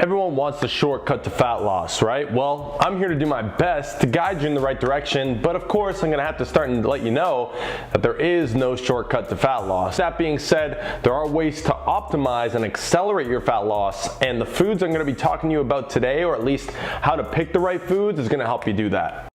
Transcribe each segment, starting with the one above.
Everyone wants the shortcut to fat loss, right? Well, I'm here to do my best to guide you in the right direction, but of course I'm gonna have to start and let you know that there is no shortcut to fat loss. That being said, there are ways to optimize and accelerate your fat loss, and the foods I'm gonna be talking to you about today, or at least how to pick the right foods, is gonna help you do that.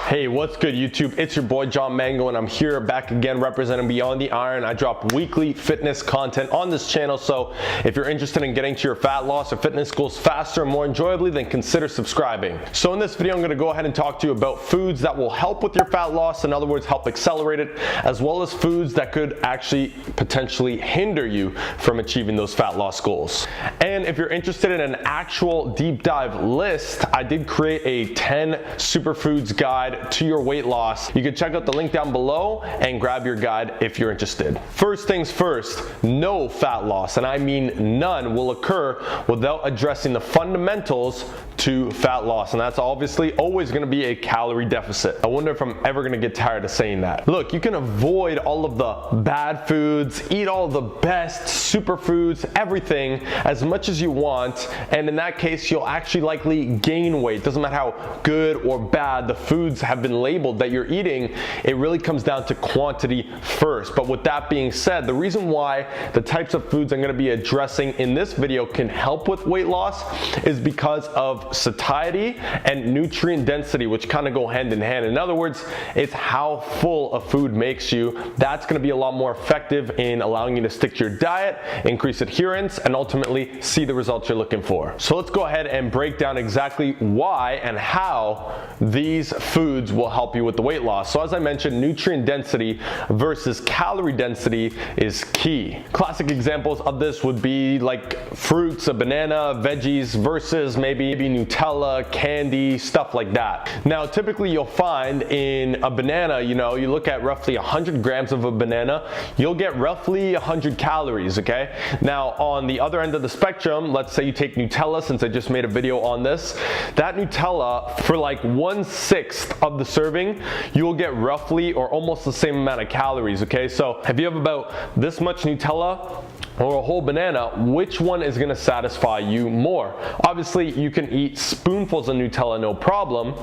Hey, what's good YouTube? It's your boy John Mango, and I'm here back again representing Beyond the Iron. I drop weekly fitness content on this channel, so if you're interested in getting to your fat loss or fitness goals faster and more enjoyably, then consider subscribing. So in this video, I'm gonna go ahead and talk to you about foods that will help with your fat loss, in other words, help accelerate it, as well as foods that could actually potentially hinder you from achieving those fat loss goals. And if you're interested in an actual deep dive list, I did create a 10 superfoods guide to your weight loss. You can check out the link down below and grab your guide if you're interested. First things first, no fat loss, and I mean none, will occur without addressing the fundamentals to fat loss, and that's obviously always going to be a calorie deficit. I wonder if I'm ever going to get tired of saying that. Look, you can avoid all of the bad foods, eat all of the best superfoods, everything as much as you want, and in that case you'll actually likely gain weight. Doesn't matter how good or bad the foods have been labeled that you're eating, it really comes down to quantity first. But with that being said, the reason why the types of foods I'm going to be addressing in this video can help with weight loss is because of satiety and nutrient density, which kind of go hand in hand. In other words, it's how full a food makes you. That's going to be a lot more effective in allowing you to stick to your diet, increase adherence, and ultimately see the results you're looking for. So let's go ahead and break down exactly why and how these foods will help you with the weight loss. So as I mentioned, nutrient density versus calorie density is key. Classic examples of this would be like fruits, a banana, veggies versus maybe Nutella, candy, stuff like that. Now, typically you'll find in a banana, you look at roughly 100 grams of a banana, you'll get roughly 100 calories, okay? Now, on the other end of the spectrum, let's say you take Nutella, since I just made a video on this, that Nutella, for like 1/6 of the serving, you'll get roughly or almost the same amount of calories, okay? So if you have about this much Nutella or a whole banana, which one is going to satisfy you more? Obviously, you can eat spoonfuls of Nutella, no problem,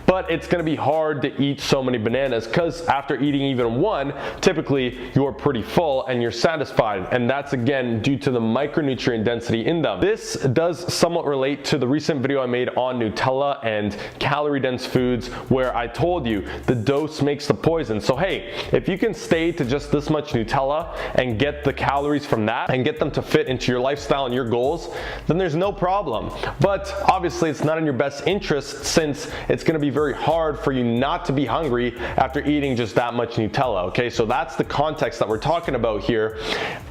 but it's going to be hard to eat so many bananas because after eating even one, typically you're pretty full and you're satisfied, and that's again due to the micronutrient density in them. This does somewhat relate to the recent video I made on Nutella and calorie dense foods, where I told you the dose makes the poison. So hey, if you can stay to just this much Nutella and get the calories from that and get them to fit into your lifestyle and your goals, then there's no problem. But obviously it's not in your best interest, since it's going to be very hard for you not to be hungry after eating just that much Nutella, okay? So that's the context that we're talking about here.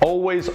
Always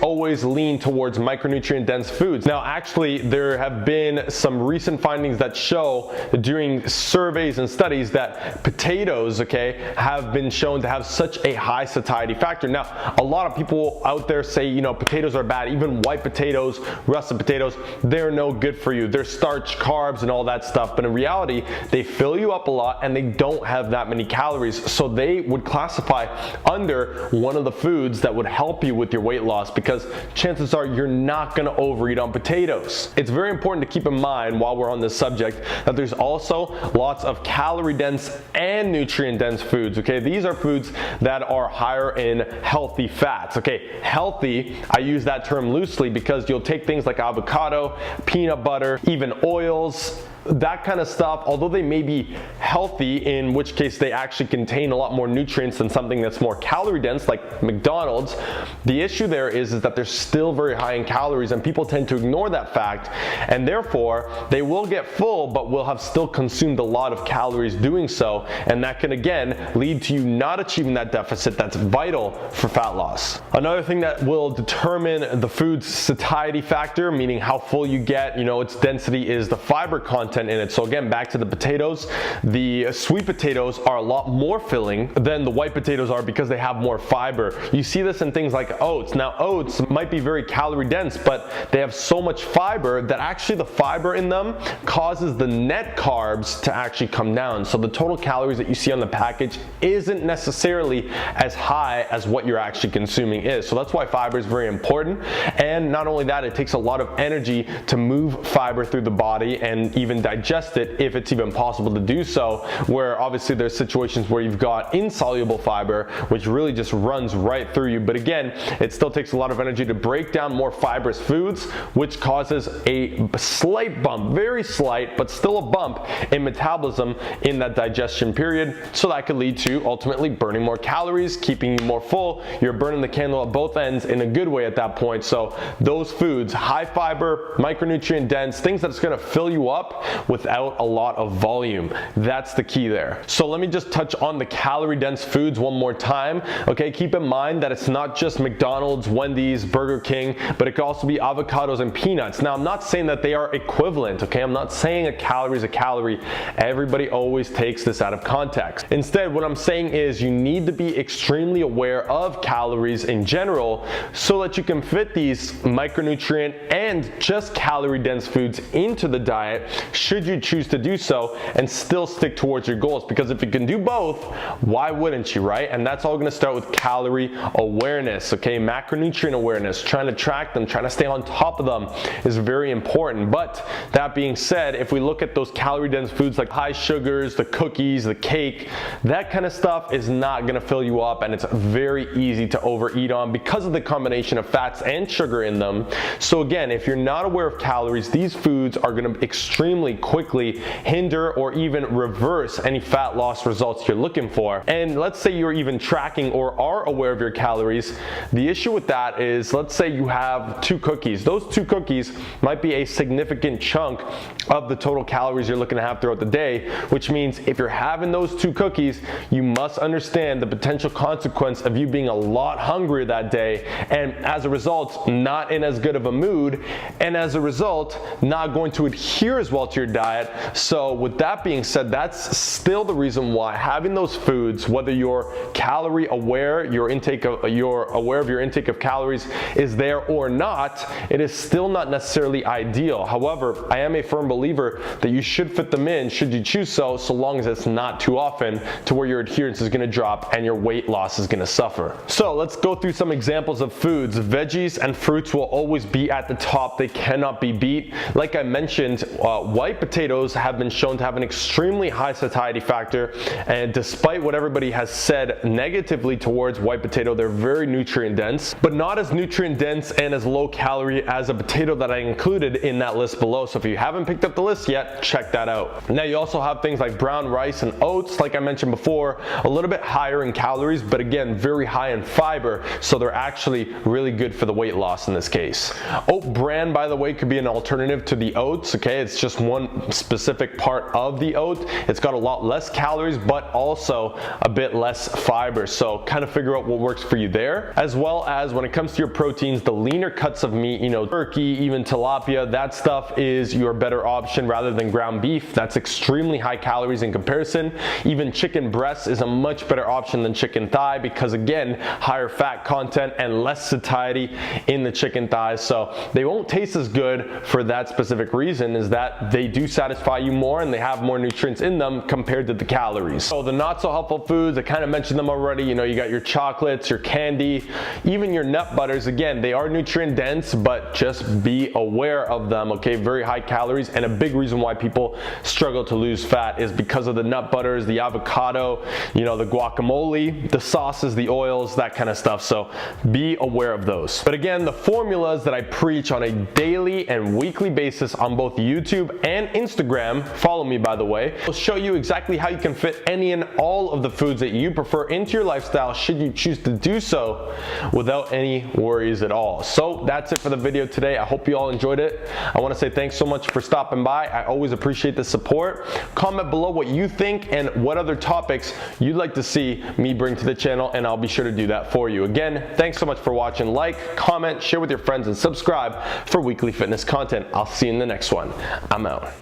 lean towards micronutrient dense foods. Now, actually, there have been some recent findings that show during surveys and studies that potatoes, okay, have been shown to have such a high satiety factor. Now, a lot of people out there say, potatoes are bad. Even white potatoes, russet potatoes, they're no good for you. They're starch, carbs, and all that stuff. But in reality, they fill you up a lot and they don't have that many calories. So they would classify under one of the foods that would help you with your weight loss, because chances are you're not going to overeat on potatoes. It's very important to keep in mind while we're on this subject that there's also lots of calorie dense and nutrient dense foods, okay? These are foods that are higher in healthy fats, okay? Healthy, I use that term loosely because you'll take things like avocado, peanut butter, even oils, that kind of stuff, although they may be healthy, in which case they actually contain a lot more nutrients than something that's more calorie dense like McDonald's. The issue there is that they're still very high in calories, and people tend to ignore that fact, and therefore they will get full but will have still consumed a lot of calories doing so, and that can again lead to you not achieving that deficit that's vital for fat loss. Another thing that will determine the food's satiety factor, meaning how full you get, its density, is the fiber content content in it. So again, back to the potatoes, the sweet potatoes are a lot more filling than the white potatoes are because they have more fiber. You see this in things like oats. Now oats might be very calorie dense, but they have so much fiber that actually the fiber in them causes the net carbs to actually come down. So the total calories that you see on the package isn't necessarily as high as what you're actually consuming is. So that's why fiber is very important. And not only that, it takes a lot of energy to move fiber through the body and even digest it, if it's even possible to do so, where obviously there's situations where you've got insoluble fiber, which really just runs right through you. But again, it still takes a lot of energy to break down more fibrous foods, which causes a slight bump, very slight, but still a bump in metabolism in that digestion period. So that could lead to ultimately burning more calories, keeping you more full. You're burning the candle at both ends in a good way at that point. So those foods, high fiber, micronutrient dense, things that's gonna fill you up without a lot of volume. That's the key there. So let me just touch on the calorie dense foods one more time. Okay, keep in mind that it's not just McDonald's, Wendy's, Burger King, but it could also be avocados and peanuts. Now, I'm not saying that they are equivalent, okay? I'm not saying a calorie is a calorie. Everybody always takes this out of context. Instead, what I'm saying is you need to be extremely aware of calories in general so that you can fit these micronutrient and just calorie dense foods into the diet should you choose to do so and still stick towards your goals. Because if you can do both, why wouldn't you, right? And that's all gonna start with calorie awareness, okay? Macronutrient awareness, trying to track them, trying to stay on top of them is very important. But that being said, if we look at those calorie dense foods like high sugars, the cookies, the cake, that kind of stuff is not gonna fill you up, and it's very easy to overeat on because of the combination of fats and sugar in them. So again, if you're not aware of calories, these foods are gonna extremely quickly hinder or even reverse any fat loss results you're looking for. And let's say you're even tracking or are aware of your calories. The issue with that is, let's say you have 2 cookies. Those 2 cookies might be a significant chunk of the total calories you're looking to have throughout the day, which means if you're having those 2 cookies, you must understand the potential consequence of you being a lot hungrier that day, and as a result, not in as good of a mood, and as a result, not going to adhere as well to your diet. So with that being said, that's still the reason why having those foods, whether you're calorie aware, you're aware of your intake of calories is there or not, it is still not necessarily ideal. However, I am a firm believer that you should fit them in should you choose so long as it's not too often to where your adherence is gonna drop and your weight loss is gonna suffer. So let's go through some examples of foods. Veggies and fruits will always be at the top. They cannot be beat. Like I mentioned, white potatoes have been shown to have an extremely high satiety factor, and despite what everybody has said negatively towards white potato, they're very nutrient dense, but not as nutrient dense and as low calorie as a potato that I included in that list below. So if you haven't picked up the list yet, check that out. Now you also have things like brown rice and oats, like I mentioned before, a little bit higher in calories, but again, very high in fiber, so they're actually really good for the weight loss in this case. Oat bran, by the way, could be an alternative to the oats, okay? It's just one specific part of the oat. It's got a lot less calories, but also a bit less fiber, so kind of figure out what works for you there. As well as when it comes to your proteins, the leaner cuts of meat, you know, turkey, even tilapia, that stuff is your better option rather than ground beef. That's extremely high calories in comparison. Even chicken breast is a much better option than chicken thigh because, again, higher fat content and less satiety in the chicken thighs. So they won't taste as good for that specific reason, is that they do satisfy you more and they have more nutrients in them compared to the calories. So the not so helpful foods, I kind of mentioned them already. You know, you got your chocolates, your candy, even your nut butters. Again, they are nutrient dense, but just be aware of them, okay? Very high calories, and a big reason why people struggle to lose fat is because of the nut butters, the avocado, you know, the guacamole, the sauces, the oils, that kind of stuff. So be aware of those. But again, the formulas that I preach on a daily and weekly basis on both YouTube and Instagram, follow me by the way, will show you exactly how you can fit any and all of the foods that you prefer into your lifestyle should you choose to do so without any worries at all. So that's it for the video today. I hope you all enjoyed it. I want to say thanks so much for stopping by. I always appreciate the support. Comment below what you think and what other topics you'd like to see me bring to the channel, and I'll be sure to do that for you. Again, thanks so much for watching. Like, comment, share with your friends, and subscribe for weekly fitness content. I'll see you in the next one. I'm out.